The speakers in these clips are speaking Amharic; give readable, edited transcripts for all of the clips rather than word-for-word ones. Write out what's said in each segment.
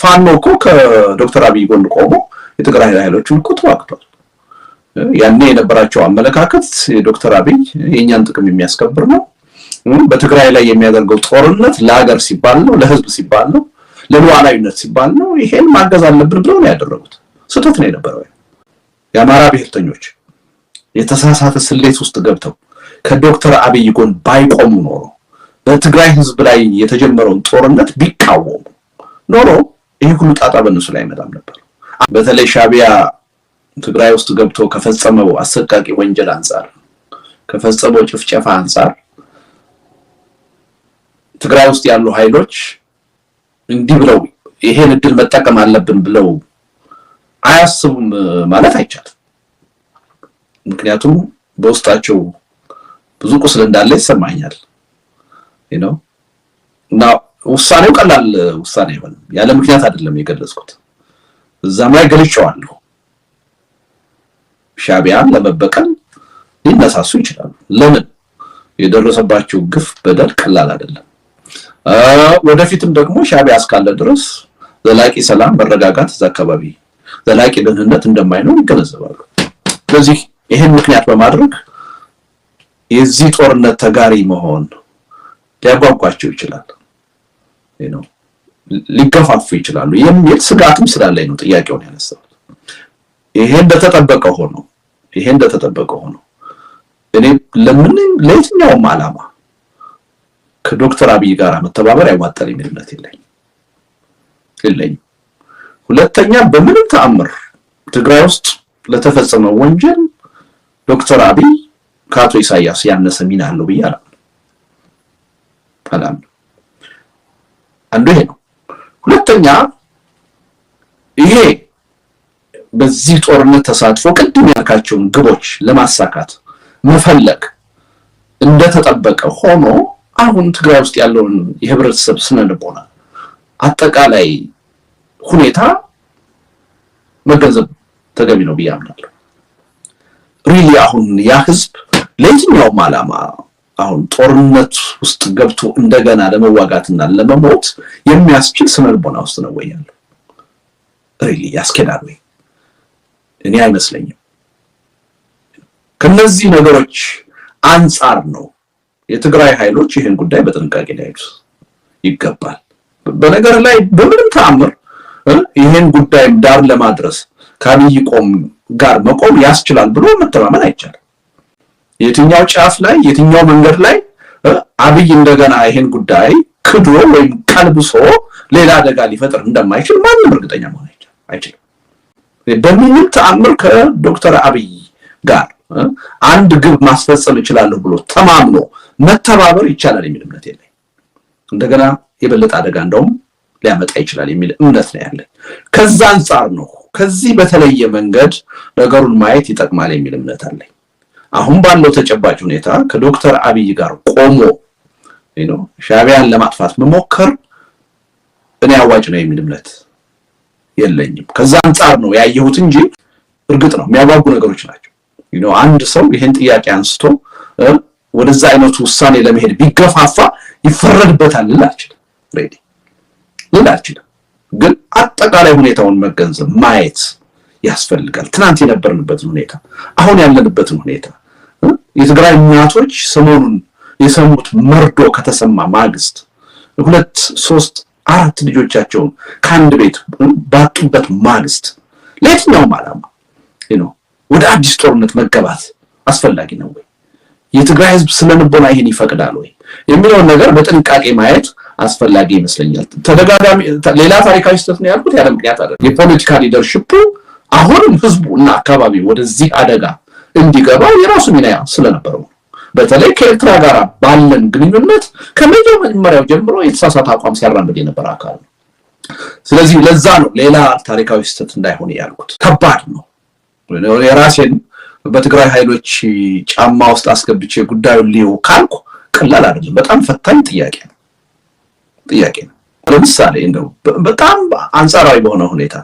ፋኖ እኮ ከዶክተር አብይ ጎን ቆሞ የትግራይ ኃይሎችን እኮ ተዋግቷል። ያኔ የነበራቸው አመለካከት የዶክተር አብይ የኛን ጥቅም የሚያስከብር ነው፣ በትግራይ ላይ የሚያደርገው ጦርነት ለሀገር ሲባል ነው፣ ለህዝብ ሲባል ነው፣ ለሉዓላዊነት ሲባል ነው፣ ይሄን ማገዝ አለብን ብለው ነው ያደረጉት። ስህተት ነው የነበረው። የአማራ ብሔርተኞች የተሳሳተ ስሌት ውስጥ ገብተው ከዶክተር አብይ ጎን ባይቆሙ ኖሮ በትግራይ ህዝብ ላይ የተጀመረውን ጦርነት ቢቃወሙ ኖሮ ይሄ ሁሉ ጣጣ በእነሱ ላይ አይመጣም ነበር። በተለይ ሻዕቢያ ትግራይ ውስጥ ገብቶ ከፈጸመው አሰቃቂ ወንጀል አንፃር ከፈጸመው ጭፍጨፋ አንፃር ትግራይ ውስጥ ያሉ ኃይሎች እንዲህ ብለው ይሄን እድል መጠቀም አለብን ብለው አያስቡም ማለት አይቻልም። ምክንያቱም በውስጣቸው ብዙ ቁስል እንዳለ ይሰማኛል። እና ውሳኔው ቀላል ውሳኔ አይሆንም። ያለ ምክንያት አይደለም የገለጽኩት። እዛም ላይ ገልጬዋለሁ። ሻዕቢያን ለመበቀል ሊነሳሱ ይችላሉ። ለምን? የደረሰባቸው ግፍ በደል ቀላል አይደለም። ወደፊትም ደግሞ ሻዕቢያ እስካለ ድረስ ዘላቂ ሰላም፣ መረጋጋት፣ አካባቢ ዘላቂ ደህንነት እንደማይኖር ይገነዘባሉ። ስለዚህ ይሄን ምክንያት በማድረግ የዚህ ጦርነት ተጋሪ መሆን ሊያጓጓቸው ይችላል፣ ሊገፋፉ ይችላሉ የሚል ስጋትም ስላለኝ ነው ጥያቄውን ያነሳው። ይሄ እንደተጠበቀ ሆኖ እኔ ለየትኛውም ዓላማ ከዶክተር አብይ ጋር መተባበር ያዋጣል የሚል እምነት የለኝም። ሁለተኛ በምንም ተአምር ትግራይ ውስጥ ለተፈጸመው ወንጀል ዶክተር አብይ ከአቶ ኢሳያስ ያነሰ ሚና አለው ብዬ አላምንም። አንዱ ይሄ ነው። ሁለተኛ ይሄ በዚህ ጦርነት ተሳትፎ ቅድም ያልካቸውን ግቦች ለማሳካት መፈለግ እንደተጠበቀ ሆኖ አሁን ትግራይ ውስጥ ያለውን የህብረተሰብ ስነልቦና አጠቃላይ ሁኔታ መገንዘብ ተገቢ ነው ብዬ አምናለሁ። ሪሊ አሁን ያ ህዝብ ለየትኛውም ዓላማ አሁን ጦርነት ውስጥ ገብቶ እንደገና ለመዋጋትና ለመሞት የሚያስችል ስነልቦና ውስጥ ነው ወይ ያለው? ሪሊ ያስኬዳል ወይ? እኔ አይመስለኝም። ከነዚህ ነገሮች አንፃር ነው የትግራይ ኃይሎች ይሄን ጉዳይ በጥንቃቄ ሊያዩት ይገባል። በነገር ላይ በምንም ተአምር ይሄን ጉዳይ ዳር ለማድረስ ከአብይ ጋር መቆም ያስችላል ብሎ መተማመን አይቻልም። የትኛው ጫፍ ላይ የትኛው መንገድ ላይ አብይ እንደገና ይሄን ጉዳይ ክዶ ወይም ቀልብሶ ሌላ አደጋ ሊፈጥር እንደማይችል ማንም እርግጠኛ መሆን አይችልም። በምንም ተአምር ከዶክተር አብይ ጋር አንድ ግብ ማስፈጸም ይችላል ብሎ ተማምኖ መተባበር ይቻላል የሚል እምነት የለኝም። እንደገና የበለጠ አደጋ እንደውም ሊያመጣ ይችላል የሚል እምነት ነው ያለን። ከዛ አንፃር ነው ከዚህ በተለየ መንገድ ነገሩን ማየት ይጠቅማል የሚል እምነት አለኝ። አሁን ባለው ተጨባጭ ሁኔታ ከዶክተር አብይ ጋር ቆሞ ሻዕቢያን ለማጥፋት መሞከር እኔ አዋጭ ነው የሚል እምነት የለኝም። ከዛ አንፃር ነው ያየሁት እንጂ እርግጥ ነው የሚያጓጉ ነገሮች ናቸው። አንድ ሰው ይሄን ጥያቄ አንስቶ ወደዛ አይነቱ ውሳኔ ለመሄድ ቢገፋፋ ይፈረድበታል ልላችል ግን አጠቃላይ ሁኔታውን መገንዘብ ማየት ያስፈልጋል። ትናንት የነበርንበትን ሁኔታ፣ አሁን ያለንበትን ሁኔታ፣ የትግራይ እናቶች ሰሞኑን የሰሙት መርዶ ከተሰማ ማግስት 2 3 4 ልጆቻቸውን ከአንድ ቤት ባጡበት ማግስት ለየትኛውም ዓላማ ወደ አዲስ ጦርነት መገባት አስፈላጊ ነው ወይ? የትግራይ ህዝብ ስለነበና ይሄን ይፈቅዳል ወይ የሚለውን ነገር በጥንቃቄ ማየት አስፈላጊ ይመስለኛል። ተደጋጋሚ ሌላ ታሪካዊ ስህተት ነው ያልኩት ያለ ምክንያት አይደለም። የፖለቲካ ሊደርሺፑ አሁንም ህዝቡና አካባቢ ወደዚህ አደጋ እንዲገባ የራሱ ሚና ስለነበረው በተለይ ከኤርትራ ጋር ባለን ግንኙነት ከመጀመሪያው ጀምሮ የተሳሳተ አቋም ሲያራምድ የነበረ አካል ነው። ስለዚህ ለዛ ነው ሌላ ታሪካዊ ስህተት እንዳይሆን ያልኩት። ከባድ ነው። የራሴን በትግራይ ኃይሎች ጫማ ውስጥ አስገብቼ ጉዳዩን ሊው ካልኩ ቀላል አይደለም። በጣም ፈታኝ ጥያቄ ነው። ለምሳሌ እንደው በጣም አንጻራዊ በሆነ ሁኔታ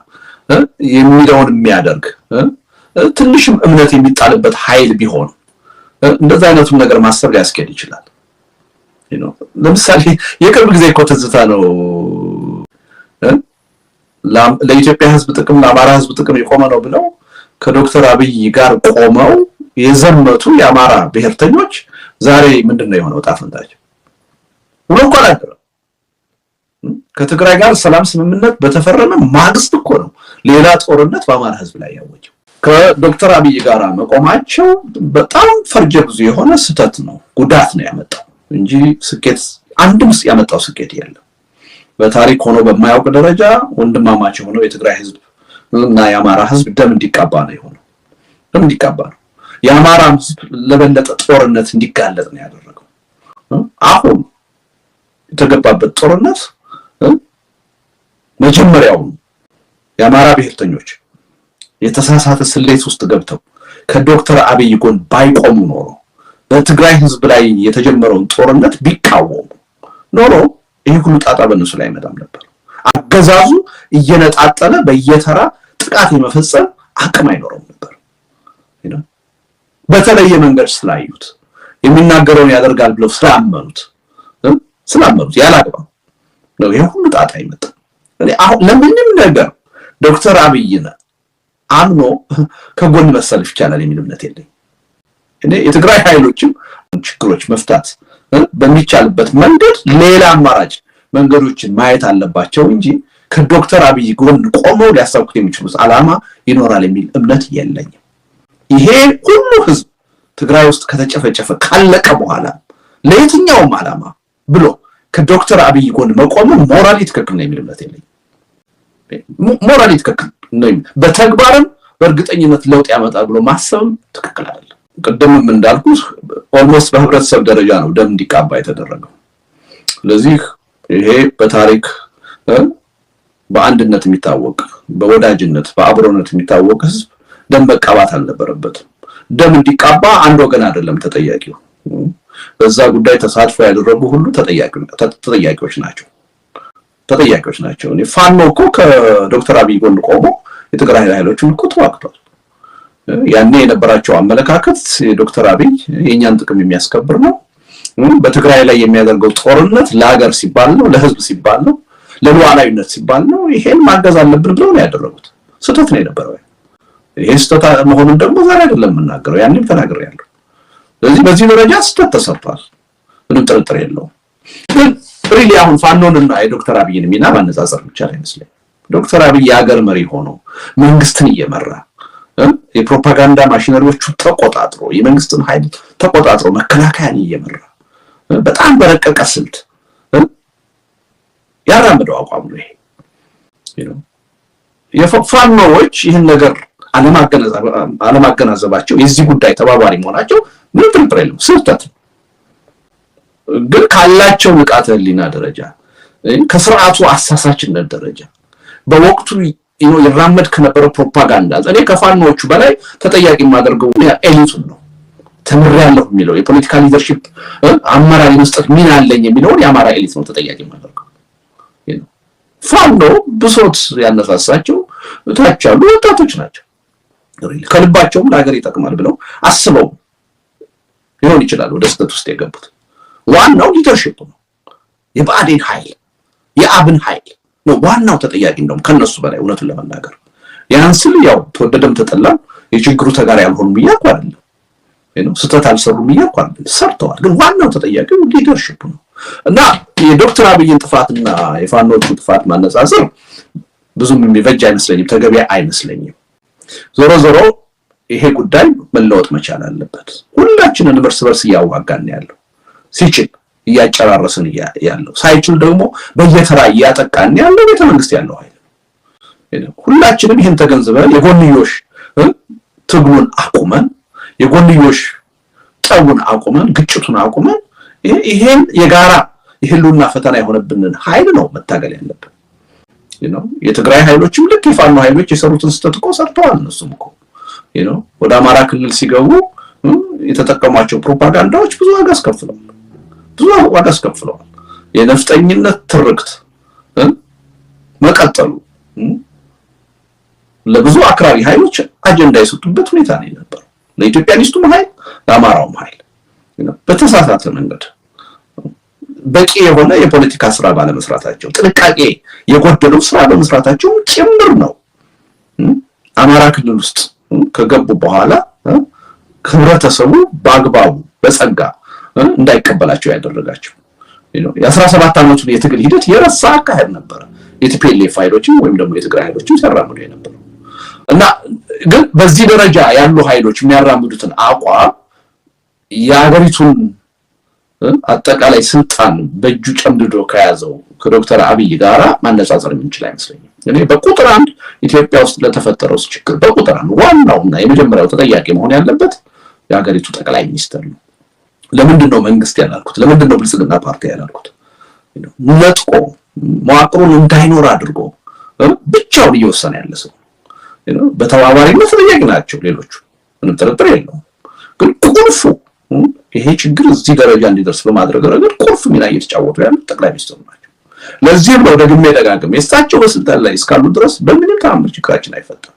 የሚለውን የሚያደርግ ትንሽም እምነት የሚጣልበት ኃይል ቢሆን እንደዛ አይነቱን ነገር ማሰብ ሊያስኬድ ይችላል። ለምሳሌ የቅርብ ጊዜ እኮ ትዝታ ነው ለኢትዮጵያ ህዝብ ጥቅም ለአማራ ህዝብ ጥቅም የቆመ ነው ብለው ከዶክተር አብይ ጋር ቆመው የዘመቱ የአማራ ብሔርተኞች ዛሬ ምንድነው የሆነው ጣፈንታቸው? ሁሉ ቆላደረ ከትግራይ ጋር ሰላም ስምምነት በተፈረመ ማግስት እኮ ነው ሌላ ጦርነት በአማራ ህዝብ ላይ ያወጀው። ከዶክተር አብይ ጋር መቆማቸው በጣም ፈርጀ ብዙ የሆነ ስህተት ነው፣ ጉዳት ነው ያመጣው እንጂ ስኬት አንድም ያመጣው ስኬት የለም። በታሪክ ሆኖ በማያውቅ ደረጃ ወንድማማች ሆነው የትግራይ ህዝብ እና የአማራ ህዝብ ደም እንዲቃባ ነው የሆነው። ደም እንዲቃባ ነው። የአማራ ህዝብ ለበለጠ ጦርነት እንዲጋለጥ ነው ያደረገው። አሁን የተገባበት ጦርነት መጀመሪያው የአማራ ብሔርተኞች የተሳሳተ ስሌት ውስጥ ገብተው ከዶክተር አብይ ጎን ባይቆሙ ኖሮ በትግራይ ህዝብ ላይ የተጀመረውን ጦርነት ቢቃወሙ ኖሮ ይሄ ሁሉ ጣጣ በእነሱ ላይ አይመጣም ነበር። አገዛዙ እየነጣጠለ በየተራ ጥቃት የመፈጸም አቅም አይኖርም ነበር። በተለየ መንገድ ስላዩት የሚናገረውን ያደርጋል ብለው ስላመኑት ያላግባብ ነው ይሄ ሁሉ ጣጣ አይመጣም። አሁን ለምንም ነገር ዶክተር አብይን አምኖ ከጎን መሰለፍ ይቻላል የሚል እምነት የለኝም። እኔ የትግራይ ኃይሎችም ችግሮች መፍታት በሚቻልበት መንገድ ሌላ አማራጭ መንገዶችን ማየት አለባቸው እንጂ ከዶክተር አብይ ጎን ቆመው ሊያሳኩት የሚችሉት ዓላማ ይኖራል የሚል እምነት የለኝም። ይሄ ሁሉ ህዝብ ትግራይ ውስጥ ከተጨፈጨፈ ካለቀ በኋላ ለየትኛውም ዓላማ ብሎ ከዶክተር አብይ ጎን መቆም ሞራሊ ትክክል ነው የሚል እምነት የለኝም። ሞራሊ ትክክል ነው፣ በተግባርም በእርግጠኝነት ለውጥ ያመጣል ብሎ ማሰብም ትክክል አይደለም። ቀደምም እንዳልኩት ኦልሞስት በህብረተሰብ ደረጃ ነው ደም እንዲቃባ የተደረገው። ስለዚህ ይሄ በታሪክ በአንድነት የሚታወቅ በወዳጅነት በአብሮነት የሚታወቅ ህዝብ ደም መቃባት አልነበረበትም። ደም እንዲቃባ አንድ ወገን አይደለም ተጠያቂው። በዛ ጉዳይ ተሳትፎ ያደረጉ ሁሉ ተጠያቂዎች ናቸው። እኔ ፋኖ እኮ ከዶክተር አብይ ጎን ቆሞ የትግራይ ኃይሎችን እኮ ተዋግቷል። ያኔ የነበራቸው አመለካከት የዶክተር አብይ የኛን ጥቅም የሚያስከብር ነው፣ በትግራይ ላይ የሚያደርገው ጦርነት ለሀገር ሲባል ነው፣ ለህዝብ ሲባል ነው፣ ለሉዓላዊነት ሲባል ነው፣ ይሄን ማገዝ አለብን ብለው ነው ያደረጉት። ስህተት ነው የነበረው። ይሄ ስህተት መሆኑን ደግሞ ዛሬ አይደለም የምናገረው፣ ያኔም ተናግሬያለሁ። ስለዚህ በዚህ ደረጃ ስህተት ተሰርቷል፣ ምንም ጥርጥር የለውም። ግን ሪሊ አሁን ፋኖንና የዶክተር አብይን ሚና ማነጻጸር ብቻ አይመስለኝም። ዶክተር አብይ የሀገር መሪ ሆኖ መንግስትን እየመራ የፕሮፓጋንዳ ማሽነሪዎቹ ተቆጣጥሮ የመንግስትን ኃይል ተቆጣጥሮ መከላከያን እየመራ በጣም በረቀቀ ስልት ያራምደው አቋም ነው ይሄ። የፋኖዎች ይህን ነገር አለማገናዘባቸው የዚህ ጉዳይ ተባባሪ መሆናቸው ምንም ጥርጥር የለውም፣ ስህተት ነው። ግን ካላቸው ንቃተ ህሊና ደረጃ ከስርዓቱ አሳሳችነት ደረጃ በወቅቱ ይራመድ ከነበረው ፕሮፓጋንዳ እኔ ከፋኖቹ በላይ ተጠያቂ የማደርገው ኤሊቱን ነው። ተምሬያለሁ የሚለው የፖለቲካ ሊደርሺፕ አመራር መስጠት ሚና አለኝ የሚለውን የአማራ ኤሊት ነው ተጠያቂ የማደርገው። ፋኖ ብሶት ያነሳሳቸው ታች ያሉ ወጣቶች ናቸው። ከልባቸውም ለሀገር ይጠቅማል ብለው አስበው ሊሆን ይችላል ወደ ስህተት ውስጥ የገቡት። ዋናው ሊደርሺፕ ነው። የብአዴን ኃይል የአብን ኃይል ነው ዋናው ተጠያቂ። እንደውም ከነሱ በላይ እውነቱን ለመናገር ያንስል ያው ተወደደም ተጠላም የችግሩ ተጋሪ ያልሆኑ ብያኩ አይደለም፣ ስህተት አልሰሩም ብያኩ አይደለም፣ ሰርተዋል። ግን ዋናው ተጠያቂው ሊደርሺፕ ነው። እና የዶክተር አብይን ጥፋትና የፋኖቹ ጥፋት ማነጻጸር ብዙም የሚበጅ አይመስለኝም፣ ተገቢ አይመስለኝም። ዞሮ ዞሮ ይሄ ጉዳይ መለወጥ መቻል አለበት። ሁላችንን እርስ በርስ እያዋጋን ያለው ሲችል እያጨራረስን ያለው ሳይችል ደግሞ በየተራ እያጠቃን ያለው ቤተ መንግስት ያለው ኃይል ሁላችንም ይሄን ተገንዝበን የጎንዮሽ ትግሉን አቁመን የጎንዮሽ ጠቡን አቁመን ግጭቱን አቁመን ይሄን የጋራ የህልውና ፈተና የሆነብንን ኃይል ነው መታገል ያለብን። የትግራይ ኃይሎችም ልክ የፋኖ ኃይሎች የሰሩትን ስህተት እኮ ሰርተዋል። እነሱም እኮ ወደ አማራ ክልል ሲገቡ የተጠቀሟቸው ፕሮፓጋንዳዎች ብዙ ዋጋ አስከፍለዋል። የነፍጠኝነት ትርክት መቀጠሉ ለብዙ አክራሪ ኃይሎች አጀንዳ የሰጡበት ሁኔታ ነው የነበረው። ለኢትዮጵያኒስቱም ኃይል ለአማራውም ኃይል በተሳሳተ መንገድ በቂ የሆነ የፖለቲካ ስራ ባለመስራታቸው ጥንቃቄ የጎደለው ስራ በመስራታቸው ጭምር ነው አማራ ክልል ውስጥ ከገቡ በኋላ ህብረተሰቡ በአግባቡ በጸጋ እንዳይቀበላቸው ያደረጋቸው የ17 ዓመቱን የትግል ሂደት የረሳ አካሄድ ነበር የቲፒኤልኤፍ ኃይሎችም ወይም ደግሞ የትግራይ ኃይሎችም ሲያራምዱ የነበረው እና ግን በዚህ ደረጃ ያሉ ኃይሎች የሚያራምዱትን አቋም የሀገሪቱን አጠቃላይ ስልጣን በእጁ ጨምድዶ ከያዘው ከዶክተር አብይ ጋራ ማነጻጸር የምንችል አይመስለኝም። እኔ በቁጥር አንድ ኢትዮጵያ ውስጥ ለተፈጠረው ችግር በቁጥር አንድ ዋናውና የመጀመሪያው ተጠያቂ መሆን ያለበት የሀገሪቱ ጠቅላይ ሚኒስትር ነው። ለምንድን ነው መንግስት ያላልኩት? ለምንድን ነው ብልጽግና ፓርቲ ያላልኩት? ነጥቆ መዋቅሩን እንዳይኖር አድርጎ ብቻውን እየወሰነ ያለ ሰው በተባባሪነት ተጠያቂ ናቸው ሌሎቹ፣ ምንም ጥርጥር የለውም። ግን ቁልፉ ይሄ ችግር እዚህ ደረጃ እንዲደርስ በማድረግ ረገድ ቁልፍ ሚና እየተጫወቱ ያሉት ጠቅላይ ሚኒስትሩ ናቸው። ለዚህም ነው ደግሜ ደጋግሜ እሳቸው በስልጣን ላይ እስካሉ ድረስ በምንም ተአምር ችግራችን አይፈታም፣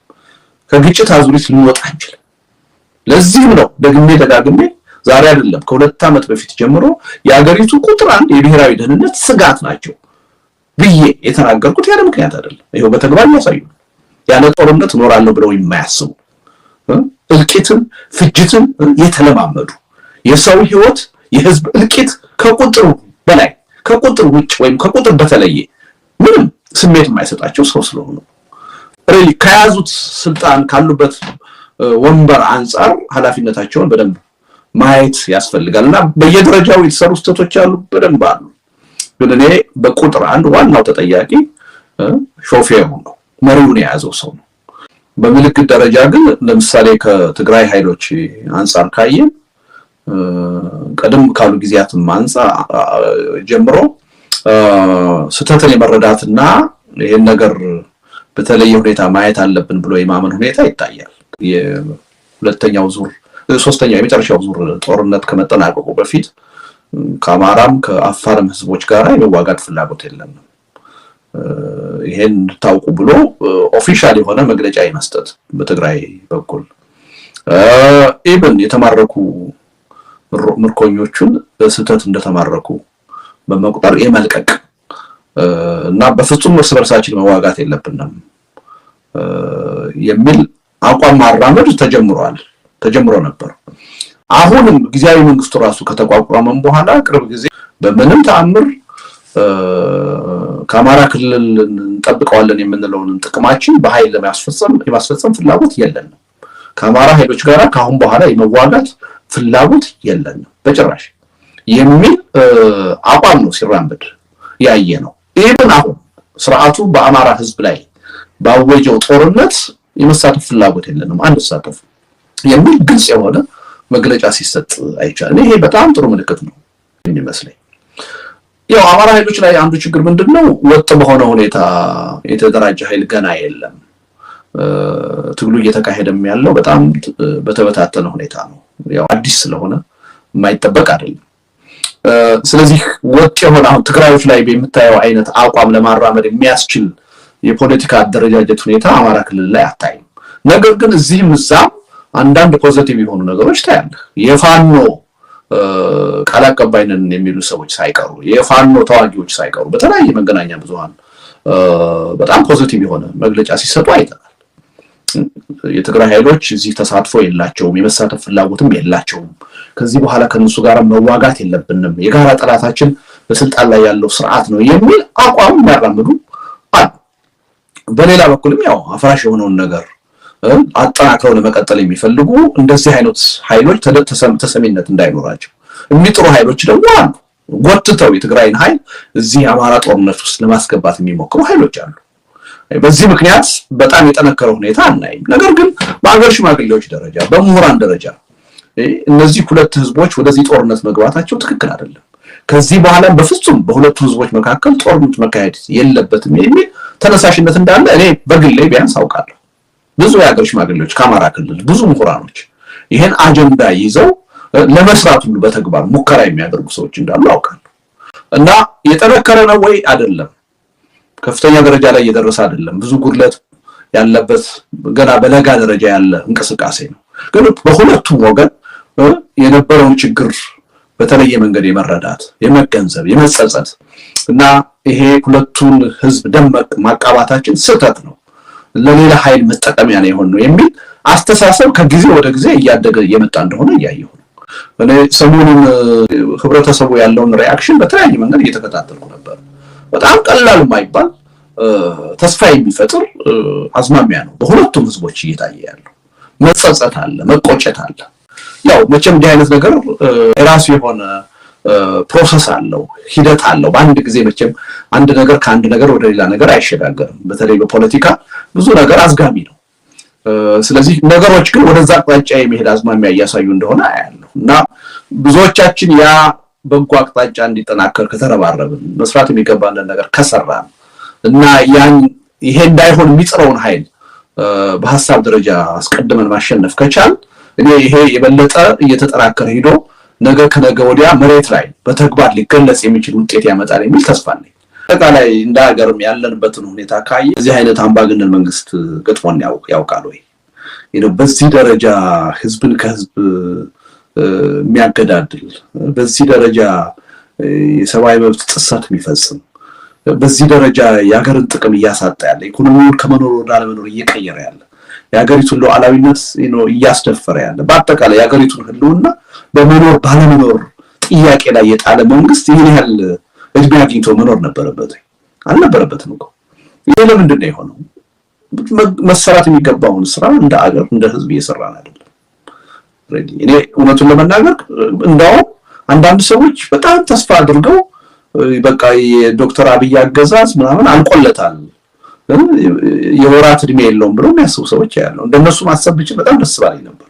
ከግጭት አዙሪት ልንወጣ አንችልም። ለዚህም ነው ደግሜ ደጋግሜ ዛሬ አይደለም ከ2 ዓመት በፊት ጀምሮ የሀገሪቱ ቁጥር አንድ የብሔራዊ ደህንነት ስጋት ናቸው ብዬ የተናገርኩት ያለ ምክንያት አይደለም። ይሄው በተግባር ያሳዩ ያለ ጦርነት እኖራለሁ ብለው የማያስቡ እልቂትን ፍጅትን የተለማመዱ የሰው ህይወት የህዝብ እልቂት ከቁጥር በላይ ከቁጥር ውጭ ወይም ከቁጥር በተለየ ምንም ስሜት የማይሰጣቸው ሰው ስለሆኑ ሪሊ ከያዙት ስልጣን ካሉበት ወንበር አንፃር ኃላፊነታቸውን በደንብ ማየት ያስፈልጋልና በየደረጃው የተሰሩ ስህተቶች አሉ፣ በደንብ አሉ። ግን እኔ በቁጥር አንድ ዋናው ተጠያቂ ሾፌሩ ነው፣ መሪውን የያዘው ሰው ነው። በምልክት ደረጃ ግን ለምሳሌ ከትግራይ ኃይሎች አንፃር ካየን ቀደም ካሉ ጊዜያትም አንፃር ጀምሮ ስህተትን የመረዳትና ይሄን ነገር በተለየ ሁኔታ ማየት አለብን ብሎ የማመን ሁኔታ ይታያል። የሁለተኛው ዙር ሶስተኛው የመጨረሻው ዙር ጦርነት ከመጠናቀቁ በፊት ከአማራም ከአፋርም ህዝቦች ጋር የመዋጋት ፍላጎት የለም ይሄን ታውቁ ብሎ ኦፊሻል የሆነ መግለጫ ይመስጠት በትግራይ በኩል ኢቭን የተማረኩ ምርኮኞቹን በስህተት እንደተማረኩ በመቁጠር የመልቀቅ እና በፍጹም እርስ በርሳችን መዋጋት የለብንም የሚል አቋም ማራመድ ተጀምሮ ነበር። አሁንም ጊዜያዊ መንግስቱ ራሱ ከተቋቋመ በኋላ ቅርብ ጊዜ በምንም ተአምር ከአማራ ክልል እንጠብቀዋለን የምንለውን ጥቅማችን በኃይል ለማስፈጸም ፍላጎት የለንም። ከአማራ ኃይሎች ጋር ካሁን በኋላ የመዋጋት ፍላጎት የለንም በጭራሽ የሚል አቋም ነው ሲራመድ ያየ ነው። ይሄን አሁን ስርዓቱ በአማራ ህዝብ ላይ ባወጀው ጦርነት የመሳተፍ ፍላጎት የለንም አንሳተፍ የሚል ግልጽ የሆነ መግለጫ ሲሰጥ አይቻልም። ይሄ በጣም ጥሩ ምልክት ነው የሚመስለኝ። ያው አማራ ኃይሎች ላይ አንዱ ችግር ምንድነው? ወጥ በሆነ ሁኔታ የተደራጀ ኃይል ገና የለም። ትግሉ እየተካሄደም ያለው በጣም በተበታተነ ሁኔታ ነው። ያው አዲስ ስለሆነ የማይጠበቅ አይደለም። ስለዚህ ወጥ የሆነ አሁን ትግራዮች ላይ በሚታየው አይነት አቋም ለማራመድ የሚያስችል የፖለቲካ አደረጃጀት ሁኔታ አማራ ክልል ላይ አታይም። ነገር ግን እዚህም እዛም አንዳንድ ፖዚቲቭ የሆኑ ነገሮች ታያለህ። የፋኖ ቃል አቀባይ ነን የሚሉ ሰዎች ሳይቀሩ የፋኖ ተዋጊዎች ሳይቀሩ በተለያየ መገናኛ ብዙሃን በጣም ፖዚቲቭ የሆነ መግለጫ ሲሰጡ አይተናል። የትግራይ ኃይሎች እዚህ ተሳትፎ የላቸውም፣ የመሳተፍ ፍላጎትም የላቸውም፣ ከዚህ በኋላ ከነሱ ጋር መዋጋት የለብንም፣ የጋራ ጠላታችን በስልጣን ላይ ያለው ስርዓት ነው የሚል አቋም የሚያራምዱ አሉ። በሌላ በኩልም ያው አፍራሽ የሆነውን ነገር አጠናክረው ለመቀጠል የሚፈልጉ እንደዚህ አይነት ኃይሎች ተሰሚነት እንዳይኖራቸው የሚጥሩ ኃይሎች ደግሞ አሉ። ጎትተው የትግራይን ኃይል እዚህ አማራ ጦርነት ውስጥ ለማስገባት የሚሞክሩ ኃይሎች አሉ። በዚህ ምክንያት በጣም የጠነከረ ሁኔታ አናይም። ነገር ግን በአገር ሽማግሌዎች ደረጃ በምሁራን ደረጃ እነዚህ ሁለት ህዝቦች ወደዚህ ጦርነት መግባታቸው ትክክል አይደለም፣ ከዚህ በኋላ በፍጹም በሁለቱ ህዝቦች መካከል ጦርነት መካሄድ የለበትም የሚል ተነሳሽነት እንዳለ እኔ በግሌ ቢያንስ አውቃለሁ። ብዙ የአገር ሽማግሌዎች ከአማራ ክልል ብዙ ምሁራኖች ይሄን አጀንዳ ይዘው ለመስራት ሁሉ በተግባር ሙከራ የሚያደርጉ ሰዎች እንዳሉ አውቃለሁ። እና የጠነከረ ነው ወይ አይደለም፣ ከፍተኛ ደረጃ ላይ እየደረሰ አይደለም፣ ብዙ ጉድለት ያለበት ገና በለጋ ደረጃ ያለ እንቅስቃሴ ነው። ግን በሁለቱም ወገን የነበረውን ችግር በተለየ መንገድ የመረዳት የመገንዘብ የመጸጸት እና ይሄ ሁለቱን ህዝብ ደም ማቃባታችን ስህተት ነው ለሌላ ኃይል መጠቀሚያ ነው የሆነው የሚል አስተሳሰብ ከጊዜ ወደ ጊዜ እያደገ የመጣ እንደሆነ እያየሁ ነው። እኔ ሰሞኑን ህብረተሰቡ ያለውን ሪአክሽን በተለያየ መንገድ እየተከታተልኩ ነበር። በጣም ቀላል የማይባል ተስፋ የሚፈጥር አዝማሚያ ነው በሁለቱም ህዝቦች እየታየ ያለው። መጸጸት አለ፣ መቆጨት አለ። ያው መቼም እንዲህ አይነት ነገር የራሱ የሆነ ፕሮሰስ አለው፣ ሂደት አለው። በአንድ ጊዜ መቼም አንድ ነገር ከአንድ ነገር ወደ ሌላ ነገር አይሸጋገርም። በተለይ በፖለቲካ ብዙ ነገር አዝጋሚ ነው። ስለዚህ ነገሮች ግን ወደዛ አቅጣጫ የመሄድ አዝማሚያ እያሳዩ እንደሆነ አያለሁ እና ብዙዎቻችን ያ በጎ አቅጣጫ እንዲጠናከር ከተረባረብን መስራት የሚገባንን ነገር ከሰራን እና ያን ይሄ እንዳይሆን የሚጥረውን ኃይል በሐሳብ ደረጃ አስቀድመን ማሸነፍ ከቻል እኔ ይሄ የበለጠ እየተጠናከረ ሄዶ ነገ ከነገ ወዲያ መሬት ላይ በተግባር ሊገለጽ የሚችል ውጤት ያመጣል የሚል ተስፋ አለኝ። አጠቃላይ እንደ ሀገርም ያለንበትን ሁኔታ ካየ እዚህ አይነት አምባገነን መንግስት ገጥሞን ያውቃል ወይ? በዚህ ደረጃ ህዝብን ከህዝብ የሚያገዳድል፣ በዚህ ደረጃ የሰብአዊ መብት ጥሰት የሚፈጽም፣ በዚህ ደረጃ የሀገርን ጥቅም እያሳጣ ያለ፣ ኢኮኖሚውን ከመኖር ወደ አለመኖር እየቀየረ ያለ፣ የሀገሪቱን ሉዓላዊነት እያስደፈረ ያለ፣ በአጠቃላይ የሀገሪቱን ህልውና በመኖር ባለመኖር ጥያቄ ላይ የጣለ መንግስት ይህን ያህል እድሜ አግኝቶ መኖር ነበረበት አልነበረበትም እኮ። ይሄ ለምንድን ነው የሆነው? መሰራት የሚገባውን ስራ እንደ አገር እንደ ህዝብ እየሰራን አይደለም። እኔ እውነቱን ለመናገር እንደው አንዳንድ ሰዎች በጣም ተስፋ አድርገው በቃ የዶክተር አብይ አገዛዝ ምናምን አልቆለታል የወራት እድሜ የለውም ብለው የሚያስቡ ሰዎች ያለው እንደነሱ ማሰብ ብቻ በጣም ደስ ባለኝ ነበር።